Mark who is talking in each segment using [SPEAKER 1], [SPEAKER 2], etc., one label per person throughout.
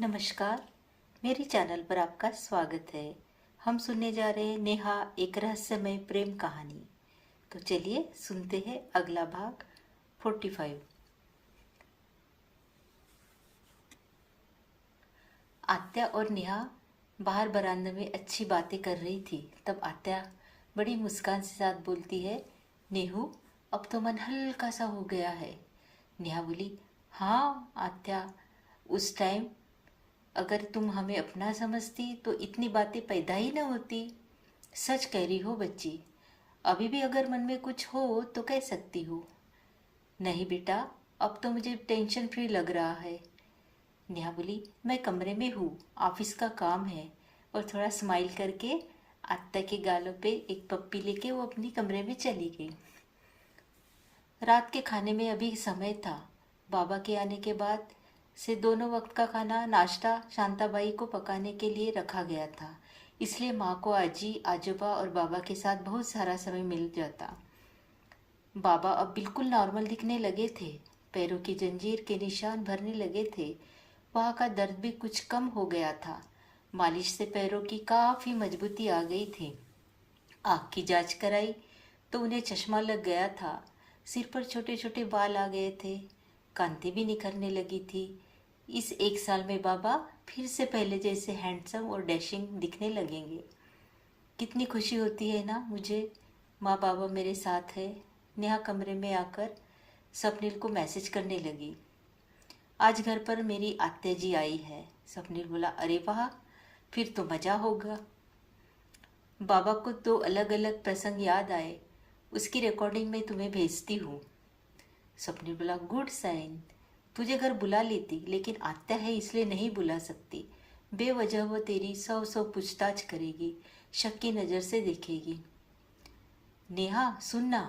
[SPEAKER 1] नमस्कार। मेरे चैनल पर आपका स्वागत है। हम सुनने जा रहे हैं नेहा एक रहस्यमय प्रेम कहानी। तो चलिए सुनते हैं अगला भाग 45। आत्या और नेहा बाहर बरामदे में अच्छी बातें कर रही थी। तब आत्या बड़ी मुस्कान से साथ बोलती है, नेहू अब तो मन हल्का सा हो गया है। नेहा बोली, हाँ आत्या, उस टाइम अगर तुम हमें अपना समझती तो इतनी बातें पैदा ही न होती। सच कह रही हो बच्ची, अभी भी अगर मन में कुछ हो तो कह सकती हो। नहीं बेटा, अब तो मुझे टेंशन फ्री लग रहा है। नेहा बोली, मैं कमरे में हूँ, ऑफिस का काम है। और थोड़ा स्माइल करके आत्या के गालों पे एक पप्पी लेके वो अपनी कमरे में चली गई। रात के खाने में अभी समय था। बाबा के आने के बाद से दोनों वक्त का खाना नाश्ता शांताबाई को पकाने के लिए रखा गया था। इसलिए माँ को आजी आजोबा और बाबा के साथ बहुत सारा समय मिल जाता। बाबा अब बिल्कुल नॉर्मल दिखने लगे थे। पैरों की जंजीर के निशान भरने लगे थे। वहाँ का दर्द भी कुछ कम हो गया था। मालिश से पैरों की काफ़ी मजबूती आ गई थी। आँख की जांच कराई तो उन्हें चश्मा लग गया था। सिर पर छोटे छोटे बाल आ गए थे। कांति भी निखरने लगी थी। इस एक साल में बाबा फिर से पहले जैसे हैंडसम और डैशिंग दिखने लगेंगे। कितनी खुशी होती है ना मुझे, माँ बाबा मेरे साथ है। नेहा कमरे में आकर स्वप्निल को मैसेज करने लगी, आज घर पर मेरी आत्या जी आई है। स्वप्निल बोला, अरे वाह, फिर तो मजा होगा। बाबा को दो अलग अलग प्रसंग याद आए, उसकी रिकॉर्डिंग में तुम्हें भेजती हूँ। स्वप्निल बोला, गुड साइन। तुझे घर बुला लेती, लेकिन आत्या है इसलिए नहीं बुला सकती। बेवजह वो तेरी सौ सौ पूछताछ करेगी, शक की नज़र से देखेगी। नेहा सुनना,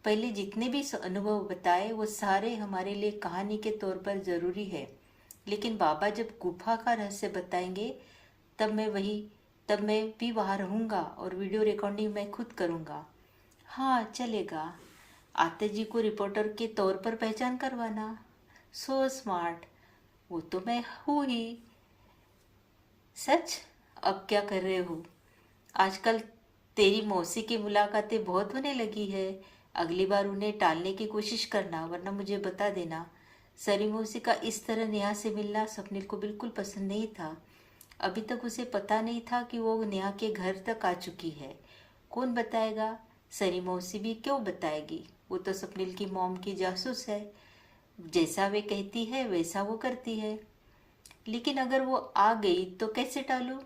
[SPEAKER 1] पहले जितने भी अनुभव बताए वो सारे हमारे लिए कहानी के तौर पर ज़रूरी है, लेकिन बाबा जब गुफा का रहस्य बताएंगे तब मैं भी वहाँ रहूँगा और वीडियो रिकॉर्डिंग मैं खुद करूँगा। हाँ चलेगा। आत्या जी को रिपोर्टर के तौर पर पहचान करवाना, सो स्मार्ट। वो तो मैं हूँ ही। सच? अब क्या कर रहे हो? आजकल तेरी मौसी की मुलाकातें बहुत होने लगी है। अगली बार उन्हें टालने की कोशिश करना, वरना मुझे बता देना। सरी मौसी का इस तरह नेहा से मिलना स्वप्निल को बिल्कुल पसंद नहीं था। अभी तक उसे पता नहीं था कि वो नेहा के घर तक आ चुकी है। कौन बताएगा? सरी मौसी भी क्यों बताएगी? वो तो स्वप्निल की मॉम की जासूस है। जैसा वे कहती है वैसा वो करती है। लेकिन अगर वो आ गई तो कैसे टालूं?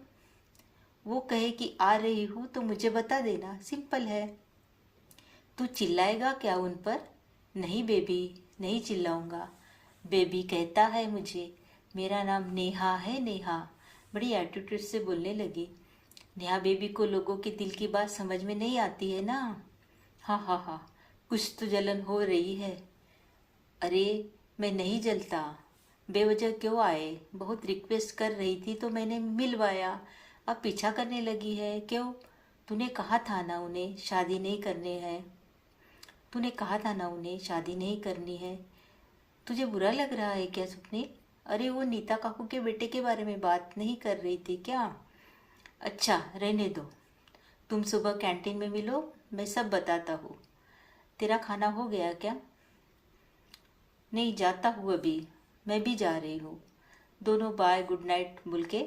[SPEAKER 1] वो कहे कि आ रही हूँ तो मुझे बता देना, सिंपल है। तू चिल्लाएगा क्या उन पर? नहीं बेबी, नहीं चिल्लाऊंगा। बेबी कहता है मुझे, मेरा नाम नेहा है, नेहा। बड़ी एटीट्यूड से बोलने लगी। नेहा बेबी को लोगों के दिल की बात समझ में नहीं आती है ना। हाँ हाँ हाँ, कुछ तो जलन हो रही है। अरे मैं नहीं जलता। बेवजह क्यों आए? बहुत रिक्वेस्ट कर रही थी तो मैंने मिलवाया। अब पीछा करने लगी है क्यों? तूने कहा था ना उन्हें शादी नहीं करने हैं। तूने कहा था ना उन्हें शादी नहीं करनी है। तुझे बुरा लग रहा है क्या स्वप्निल? अरे वो नीता काकू के बेटे के बारे में बात नहीं कर रही थी क्या? अच्छा रहने दो। तुम सुबह कैंटीन में मिलो, मैं सब बताता हूँ। तेरा खाना हो गया क्या? नहीं, जाता हूँ अभी। मैं भी जा रही हूँ। दोनों बाय गुड नाइट बोल के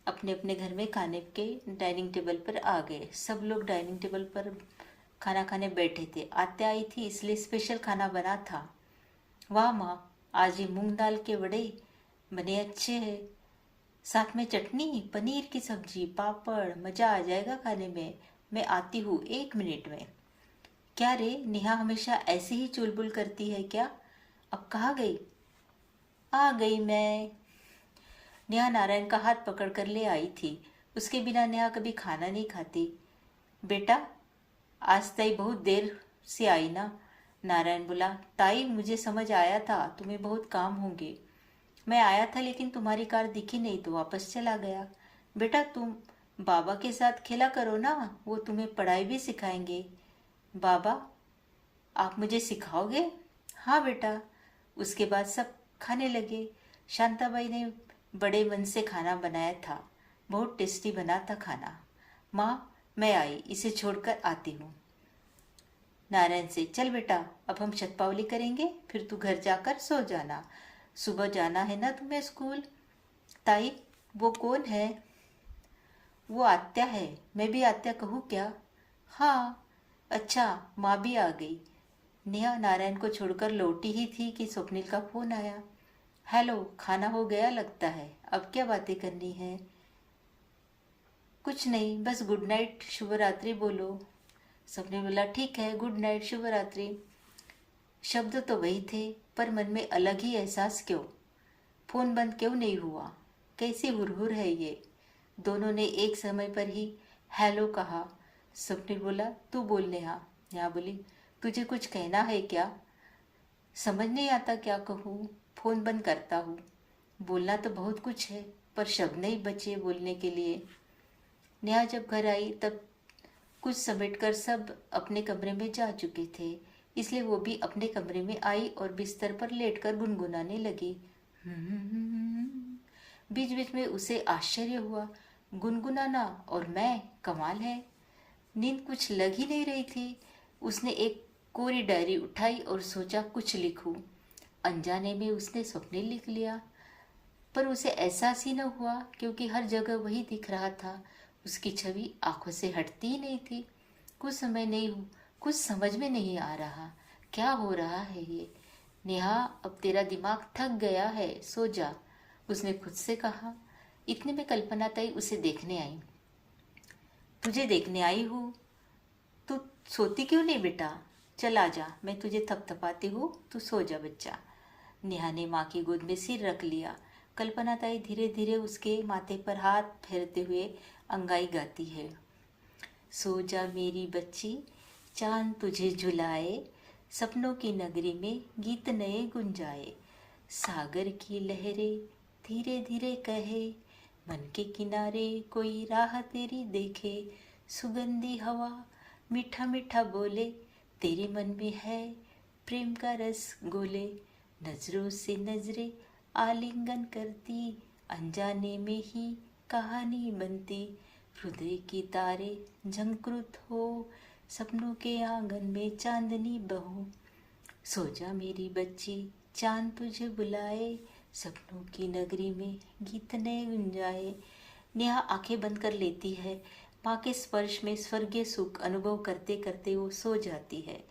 [SPEAKER 1] अपने अपने घर में खाने के डाइनिंग टेबल पर आ गए। सब लोग डाइनिंग टेबल पर खाना खाने बैठे थे। आत्या आई थी इसलिए स्पेशल खाना बना था। वाह माँ, आज ये मूंग दाल के वड़े बने अच्छे हैं, साथ में चटनी, पनीर की सब्जी, पापड़। मज़ा आ जाएगा खाने में। मैं आती हूँ 1 मिनट में। क्या रे, नेहा हमेशा ऐसे ही चुलबुल करती है क्या? अब कहाँ गई? आ गई मैं। नेहा नारायण का हाथ पकड़ कर ले आई थी। उसके बिना नेहा कभी खाना नहीं खाती। बेटा, आज ताई बहुत देर से आई ना? नारायण बोला, ताई मुझे समझ आया था तुम्हें बहुत काम होंगे। मैं आया था लेकिन तुम्हारी कार दिखी नहीं तो वापस चला गया। बेटा तुम बाबा के साथ खेला करो ना, वो तुम्हें पढ़ाई भी सिखाएंगे। बाबा, आप मुझे सिखाओगे? हाँ बेटा। उसके बाद सब खाने लगे। शांताबाई ने बड़े मन से खाना बनाया था, बहुत टेस्टी बना था खाना। माँ, मैं आई, इसे छोड़कर आती हूँ। नारायण से, चल बेटा, अब हम शतपावली करेंगे, फिर तू घर जाकर सो जाना, सुबह जाना है ना तुम्हें स्कूल। ताई, वो कौन है? वो आत्या है। मैं भी आत्या कहूँ क्या? हाँ। अच्छा, माँ भी आ गई। नेहा नारायण को छोड़कर लौटी ही थी कि स्वप्निल का फोन आया। हेलो, खाना हो गया लगता है, अब क्या बातें करनी है? कुछ नहीं, बस गुड नाइट शुभ रात्रि बोलो। सबने बोला, ठीक है, गुड नाइट शुभ रात्रि। शब्द तो वही थे, पर मन में अलग ही एहसास क्यों? फोन बंद क्यों नहीं हुआ? कैसी हुरहुर है ये? दोनों ने एक समय पर ही हेलो कहा। स्वप्निल बोला, तू बोल नेहा। नेहा बोली, तुझे कुछ कहना है क्या? समझ नहीं आता क्या कहूँ, फोन बंद करता हूँ। बोलना तो बहुत कुछ है, पर शब्द नहीं बचे बोलने के लिए। नेहा जब घर आई तब कुछ समेटकर सब अपने कमरे में जा चुके थे, इसलिए वो भी अपने कमरे में आई और बिस्तर पर लेटकर गुनगुनाने लगी। बीच बीच में उसे आश्चर्य हुआ, गुनगुनाना और मैं, कमाल है। नींद कुछ लग ही नहीं रही थी। उसने एक कोरी डायरी उठाई और सोचा कुछ लिखूं। अनजाने में उसने स्वप्निल लिख लिया, पर उसे एहसास ही न हुआ, क्योंकि हर जगह वही दिख रहा था। उसकी छवि आंखों से हटती ही नहीं थी। कुछ समय नहीं हो, कुछ समझ में नहीं आ रहा, क्या हो रहा है ये? नेहा, अब तेरा दिमाग थक गया है, सो जा, उसने खुद से कहा। इतने में कल्पना ताई उसे देखने आई। तुझे देखने आई हूँ, तू सोती क्यों नहीं बेटा? चल आ जा, मैं तुझे थपथपाती हूँ, तू सो जा बच्चा। नेहा ने माँ की गोद में सिर रख लिया। कल्पना ताई धीरे धीरे उसके माथे पर हाथ फेरते हुए अंगाई गाती है। सो जा मेरी बच्ची, चांद तुझे झुलाए, सपनों की नगरी में गीत नए गुंजाए। सागर की लहरें धीरे धीरे कहे, मन के किनारे कोई राह तेरी देखे। सुगंधी हवा मीठा मीठा बोले, तेरे मन में है प्रेम का रस घोले। नजरों से नजरें आलिंगन करती, अनजाने में ही कहानी बनती। हृदय की तारे झंकृत हो, सपनों के आंगन में चांदनी बहो। सो जा मेरी बच्ची, चांद तुझे बुलाए, सपनों की नगरी में गीत नए गुंजाए। नेहा आंखें बंद कर लेती है। माँ के स्पर्श में स्वर्गीय सुख अनुभव करते करते वो सो जाती है।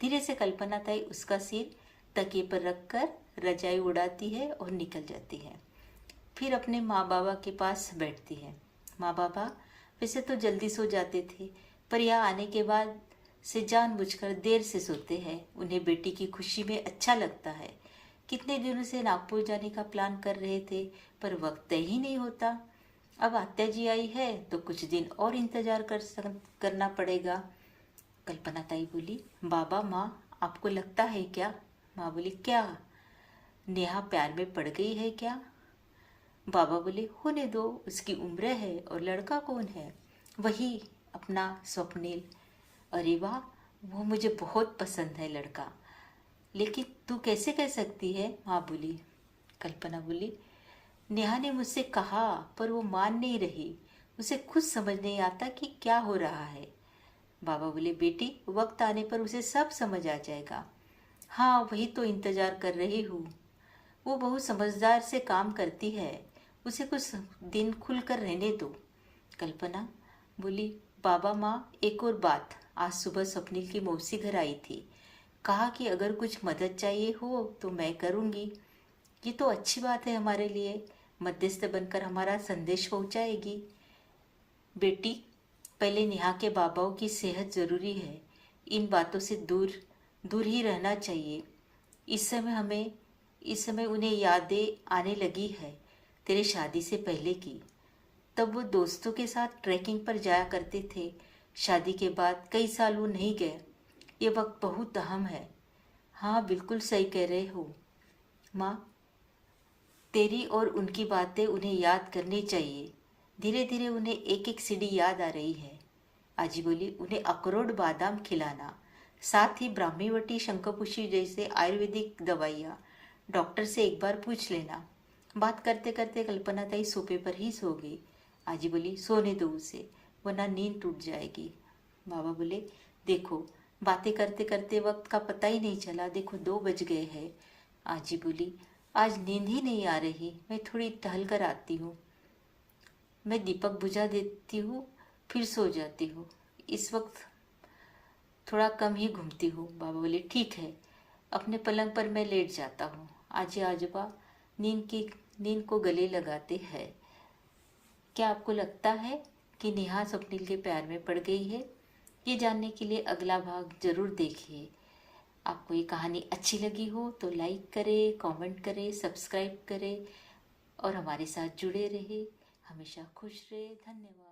[SPEAKER 1] धीरे से कल्पना ताई उसका सिर तकिए पर रखकर रजाई उड़ाती है और निकल जाती है। फिर अपने माँ बाबा के पास बैठती है। माँ बाबा वैसे तो जल्दी सो जाते थे, पर यहाँ आने के बाद से जानबूझकर देर से सोते हैं। उन्हें बेटी की खुशी में अच्छा लगता है। कितने दिनों से नागपुर जाने का प्लान कर रहे थे, पर वक्त तय ही नहीं होता। अब आत्या जी आई है तो कुछ दिन और इंतजार करना पड़ेगा। कल्पना ताई बोली, बाबा माँ, आपको लगता है क्या? माँ बोली, क्या? नेहा प्यार में पड़ गई है क्या? बाबा बोले, होने दो, उसकी उम्र है, और लड़का कौन है? वही अपना स्वप्निल। अरे वाह, वो मुझे बहुत पसंद है लड़का। लेकिन तू कैसे कह सकती है? माँ बोली। कल्पना बोली, नेहा ने मुझसे कहा, पर वो मान नहीं रही। उसे खुद समझ नहीं आता कि क्या हो रहा है। बाबा बोले, बेटी, वक्त आने पर उसे सब समझ आ जाएगा। हाँ, वही तो इंतजार कर रही हूँ। वो बहुत समझदार से काम करती है, उसे कुछ दिन खुलकर रहने दो। कल्पना बोली, बाबा माँ, एक और बात। आज सुबह स्वप्निल की मौसी घर आई थी, कहा कि अगर कुछ मदद चाहिए हो तो मैं करूँगी। ये तो अच्छी बात है हमारे लिए, मध्यस्थ बनकर हमारा संदेश पहुँचाएगी। बेटी, पहले नेहा के बाबाओं की सेहत ज़रूरी है, इन बातों से दूर दूर ही रहना चाहिए। इस समय उन्हें यादें आने लगी है तेरे शादी से पहले की। तब वो दोस्तों के साथ ट्रैकिंग पर जाया करते थे। शादी के बाद कई साल वो नहीं गए। ये वक्त बहुत अहम है। हाँ, बिल्कुल सही कह रहे हो माँ, तेरी और उनकी बातें उन्हें याद करनी चाहिए। धीरे धीरे उन्हें एक एक सीढ़ी याद आ रही है। आजी बोली, उन्हें अखरोट बादाम खिलाना, साथ ही ब्राह्मीवटी शंखपुष्पी जैसे आयुर्वेदिक दवाइयाँ। डॉक्टर से एक बार पूछ लेना। बात करते करते कल्पना ताई सोफे पर ही सो गई। आजी बोली, सोने दो उसे, वरना नींद टूट जाएगी। बाबा बोले, देखो बातें करते करते वक्त का पता ही नहीं चला, देखो 2 बज गए हैं। आजी बोली, आज नींद ही नहीं आ रही, मैं थोड़ी टहल कर आती हूँ। मैं दीपक बुझा देती हूँ, फिर सो जाती हूँ। इस वक्त थोड़ा कम ही घूमती हूँ। बाबा बोले, ठीक है, अपने पलंग पर मैं लेट जाता हूँ। आजी आजोबा नींद को गले लगाते हैं। क्या आपको लगता है कि नेहा स्वप्निल के प्यार में पड़ गई है? ये जानने के लिए अगला भाग जरूर देखिए। आपको ये कहानी अच्छी लगी हो तो लाइक करें, कमेंट करें, सब्सक्राइब करें और हमारे साथ जुड़े रहे। हमेशा खुश रहे। धन्यवाद।